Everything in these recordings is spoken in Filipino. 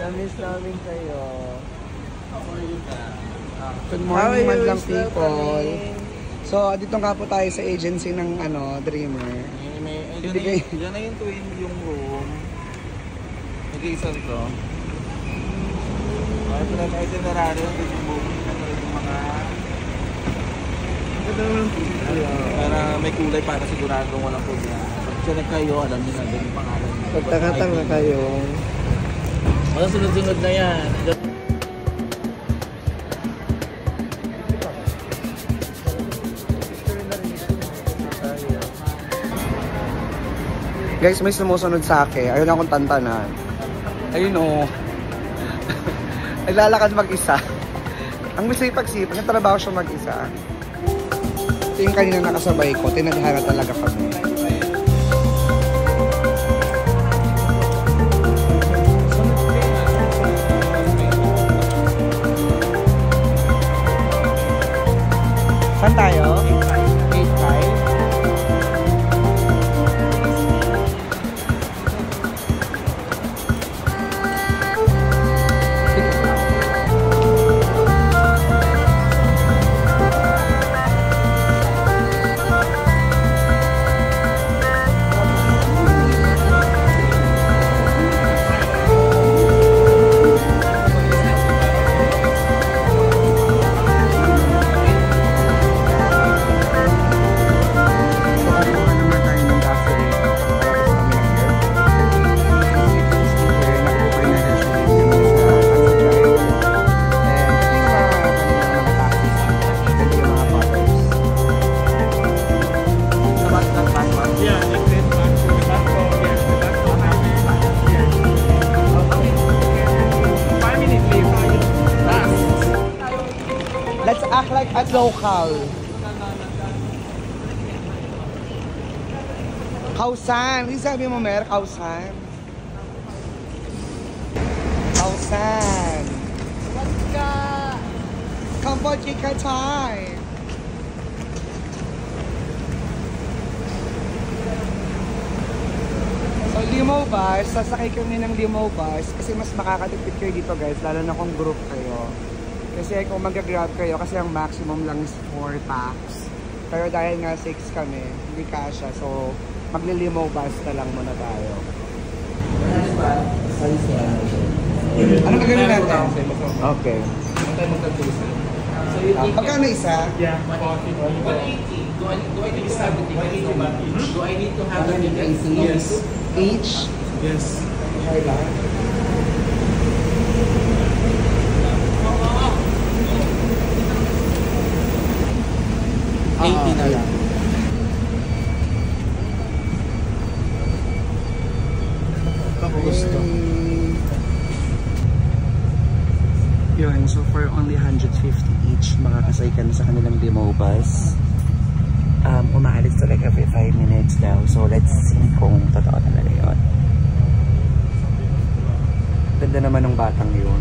Na-miss namin kayo. Good morning, madlang people. So, dito nga po tayo sa agency ng Dreamer. Diyan na yung twin yung room. Nag-iisang to. Ito na may itinerary yung movie. Ito yung mga... Para may kulay para siguradong walang problema. Pag siya kayo, alam niyo na din yung pangalan. Pagtanga-tanga kayo. Wala sunod-sunod na yan. Guys, may sumusunod sa akin. Ayun akong tantanan. Ayun o. Naglalakad mag-isa. Ang masipag-sipag, nagtrabaho siya mag-isa. Ito yung kanina nakasabay ko. Tinadhana talaga kami. Saan tayo? 8-5. Let's act like at local. Kausan. Hindi sabi mo, Mer? Kausan. Kausan. Wagka. Kampot kika time. So, limo bus. Sasakay kami ng limo bus kasi mas makakatipid kayo dito, guys. Lalo na kung group kayo. Kasi kung mag-grab kayo, kasi ang maximum lang is 4 packs. Pero dahil nga 6 kami, hindi kasha. So, magli-limo bus na lang muna tayo. Ano gagawin natin? Okay. Pagkano isa? Yeah. 180. Do I need to have the tickets? Do I need to have the tickets? Yes. Each? Yes. Okay lang. Na lang. Gusto. Yun, so for only 150 each, makakasay ka na sa kanilang limo bus. Umaalis to like every 5 minutes daw. So let's see kung totoo talaga yun. Ganda naman ng batang yun.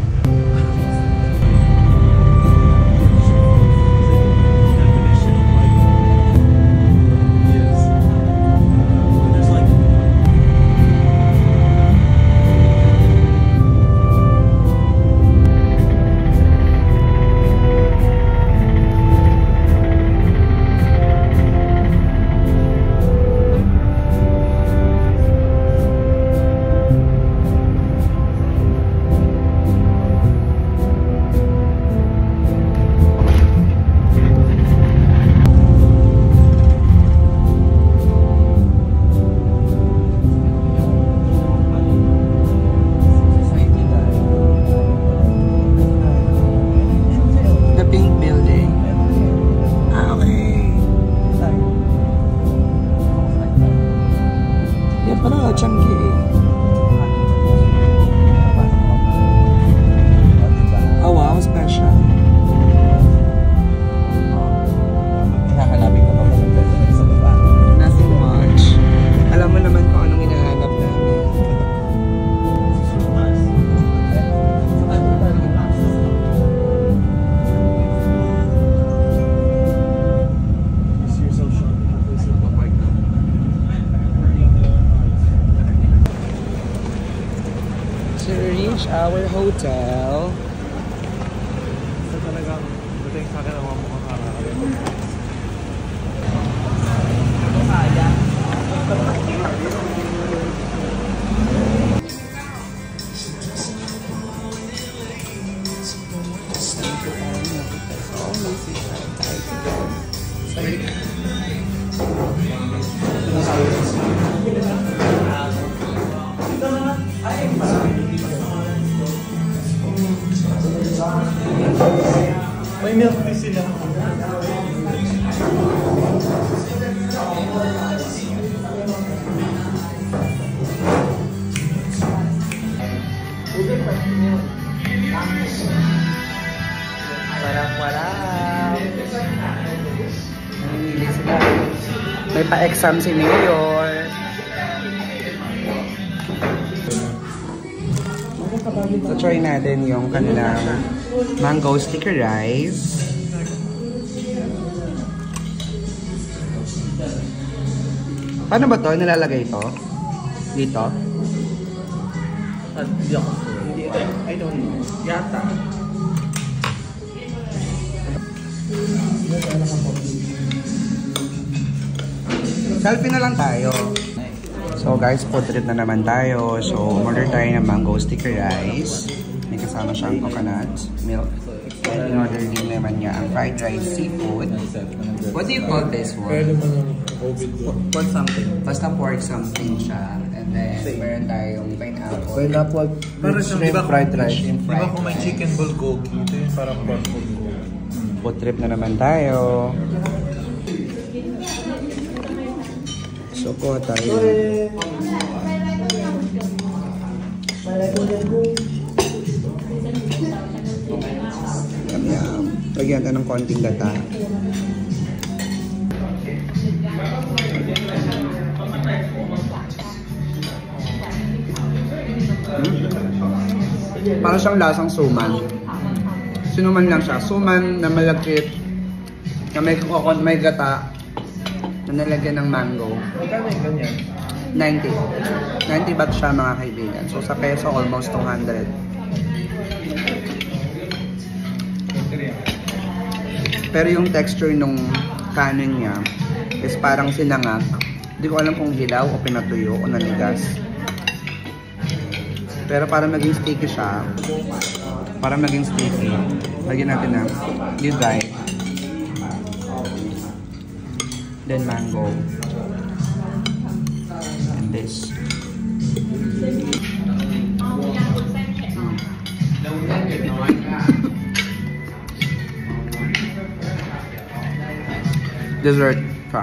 reached our hotel. Ito talagang dating sa akin ang mga mukhang kakakalimutan. May milk tea sila. Walang. Nangingilig sila. May pa-exam si Mayor. So, try natin yung kanilang mango sticker rice. Paano ba to? Nilalagay ito? Dito? Hindi ako sure. I don't know. Yata. Selfie na lang tayo. So guys, food trip na naman tayo. So order tayo ng mango sticker rice. May kasama siyang coconut milk. And in-order din naman niya ang fried rice seafood. What do you call this one? Pwede mo ng COVID doon. Pork something. Basta pork something siya. And then meron tayong pineapple. Pineapple with shrimp fried rice. Di ba kung may chicken bulgogi, ito yung parang pork bulgogi. Food trip na naman tayo. So po tayo. Yum. Lagyan tayo ng konting gata. Parang siyang lasang suman. Sinuman lang siya. Suman na malagkit. Na may gata. Na nalagyan ng mango. Magkano yung ganyan? 90. 90 baht siya mga kaibigan. So sa peso almost 200. Pero yung texture nung kanin niya is parang sinangag. Hindi ko alam kung hilaw o pinatuyo o nanigas. Pero para maging sticky siya, para maging sticky, lagyan natin ng lizay, then mango, and this. Dessert cup.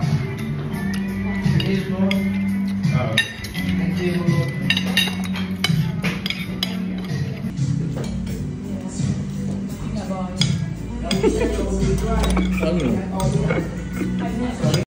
Ano?